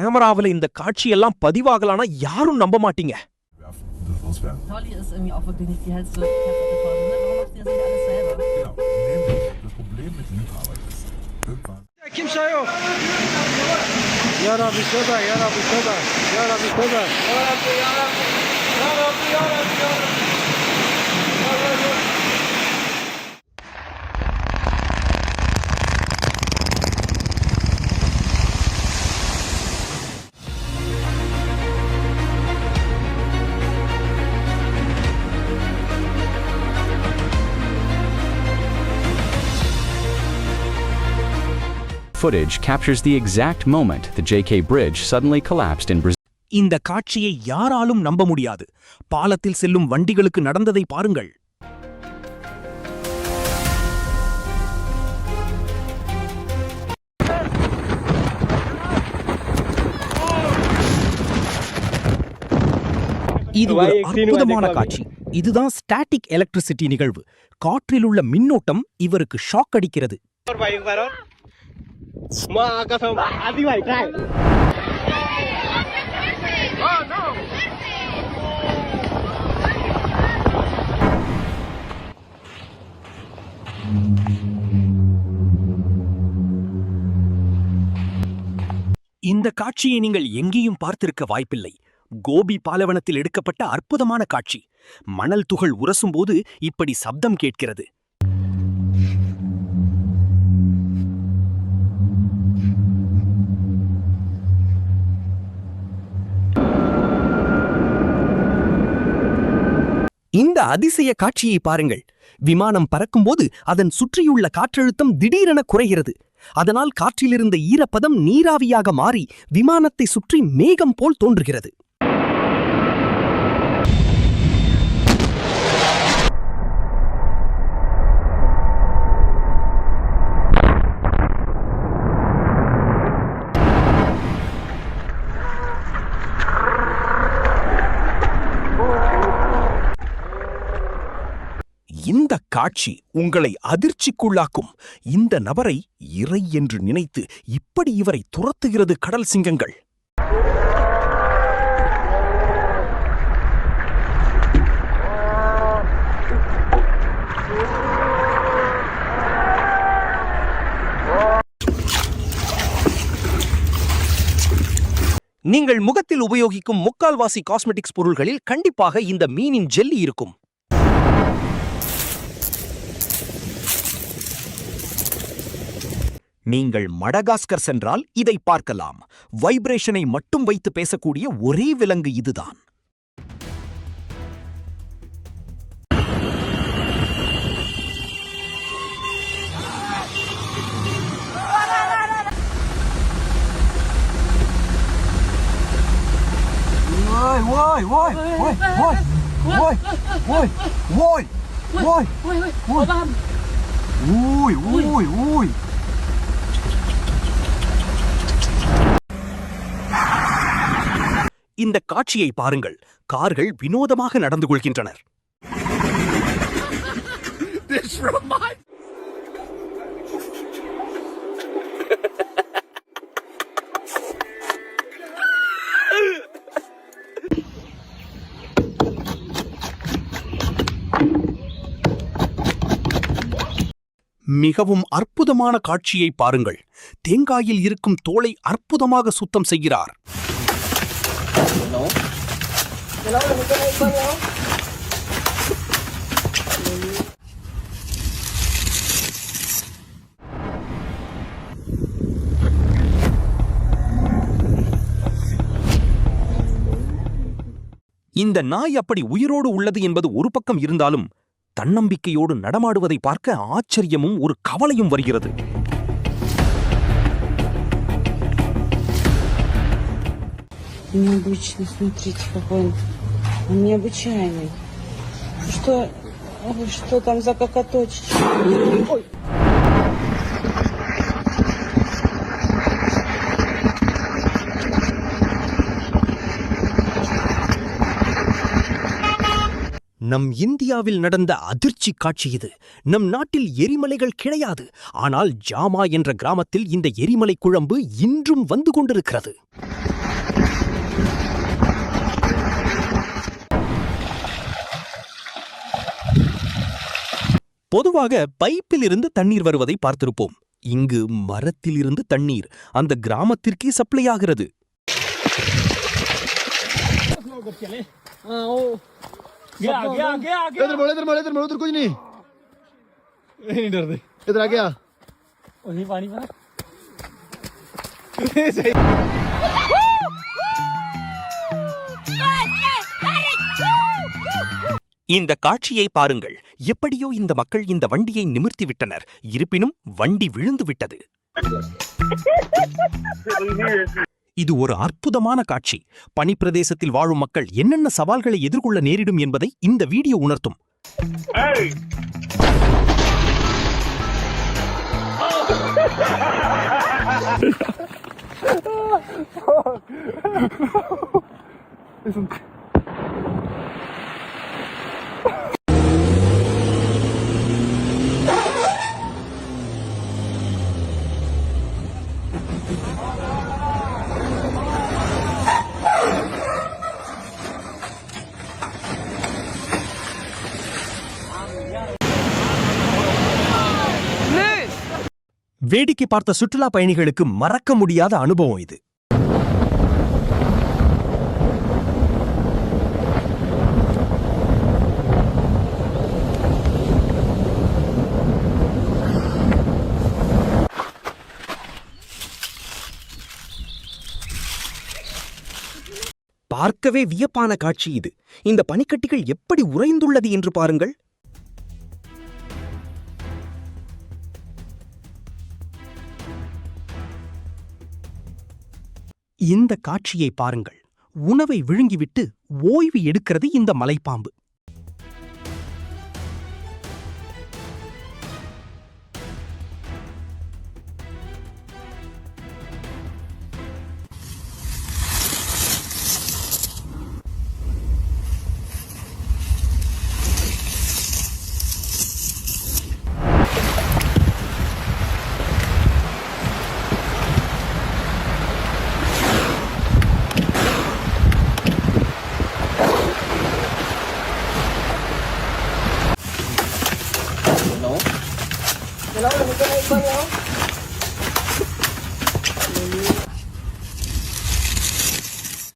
கேமராவில் இந்த காட்சியெல்லாம் பதிவாகலானா யாரும் நம்ப மாட்டீங்க. Dolly ist irgendwie auch wirklich nicht die hellste Kerze auf der Torte. Warum macht ihr das nicht alles selber? Genau. Nämlich das Problem mit Liebarbeit ist, irgendwann... Kimse yok. Ya Rabbi söyle, ya Rabbi söyle, ya Rabbi söyle. Ya Rabbi, ya Rabbi, ya Rabbi, ya Rabbi, ya Rabbi. Footage captures the exact moment the JK Bridge suddenly collapsed in Brazil. இந்த காட்சியை யாராலும் நம்ப முடியாது. பாலத்தில் செல்லும் வண்டிகளுக்கு நடந்ததை பாருங்கள். இது ஒரு அற்புதமான காட்சி. இதுதான் ஸ்டாட்டிக் எலக்ட்ரிசிட்டி நிகழ்வு. காற்றில் உள்ள மின்னோட்டம் இவருக்கு ஷாக் அடிக்கிறது. இந்த காட்சியை நீங்கள் எங்கேயும் பார்த்திருக்க வாய்ப்பில்லை. கோபி பாலைவனத்தில் எடுக்கப்பட்ட அற்புதமான காட்சி. மணல் துகள் உரசும்போது இப்படி சப்தம் கேட்கிறது. இந்த அதிசய காட்சியை பாருங்கள். விமானம் பறக்கும்போது அதன் சுற்றியுள்ள காற்றழுத்தம் திடீரென குறைகிறது. அதனால் காற்றிலிருந்த ஈரப்பதம் நீராவியாக மாறி விமானத்தை சுற்றி மேகம் போல் தோன்றுகிறது. இந்த காட்சி உங்களை அதிர்ச்சிக்குள்ளாக்கும். இந்த நபரை இறை என்று நினைத்து இப்படி இவரை துரத்துகிறது கடல் சிங்கங்கள். நீங்கள் முகத்தில் உபயோகிக்கும் முக்கால்வாசி காஸ்மெட்டிக்ஸ் பொருள்களில் கண்டிப்பாக இந்த மீனின் ஜெல்லி இருக்கும். நீங்கள் மடகாஸ்கர் சென்றால் இதை பார்க்கலாம். வைப்ரேஷனை மட்டும் வைத்து பேசக்கூடிய ஒரே விலங்கு இதுதான். இந்த காட்சியை பாருங்கள். கார்கள் வினோதமாக நடந்து கொள்கின்றனர். மிகவும் அற்புதமான காட்சியை பாருங்கள். தேங்காயில் இருக்கும் தோலை அற்புதமாக சுத்தம் செய்கிறார். இந்த நாய் அப்படி உயிரோடு உள்ளது என்பது ஒரு பக்கம் இருந்தாலும் தன்னம்பிக்கையோடு நடமாடுவதை பார்க்க ஆச்சரியமும் ஒரு கவலையும் வருகிறது. Необычный, смотрите, какой он необычайный. Что там за кокоточечки? Ой. நம் இந்தியாவில் நடந்த அதிர்ச்சி காட்சி இது. நம் நாட்டில் எரிமலைகள் கிடையாது. ஆனால் ஜாமா என்ற கிராமத்தில் இந்த எரிமலை குழம்பு இன்றும் வந்து கொண்டிருக்கிறது. பொதுவாக பைப்பில் இருந்து தண்ணீர் வருவதை பார்த்திருப்போம். இங்கு மரத்தில் இருந்து தண்ணீர் அந்த கிராமத்திற்கே சப்ளை ஆகிறது. इधर मोड़ उधर कुछ नहीं डरते इधर आ गया वही पानी पर இந்த காட்சியை பாருங்கள். எப்படியோ இந்த மக்கள் இந்த வண்டியை நிமிர்த்தி விட்டனர். இருப்பினும் வண்டி விழுந்து விட்டது. இது ஒரு அற்புதமான காட்சி. பனிப்பிரதேசத்தில் வாழும் மக்கள் என்னென்ன சவால்களை எதிர்கொள்ள நேரிடும் என்பதை இந்த வீடியோ உணர்த்தும். வேடிக்கை பார்த்த சுற்றுலா பயணிகளுக்கு மறக்க முடியாத அனுபவம் இது. பார்க்கவே வியப்பான காட்சி இது. இந்த பனிக்கட்டிகள் எப்படி உறைந்துள்ளது என்று பாருங்கள். இந்த காட்சியை பாருங்கள். உணவை விழுங்கிவிட்டு ஓய்வு எடுக்கிறது இந்த மலைப்பாம்பு.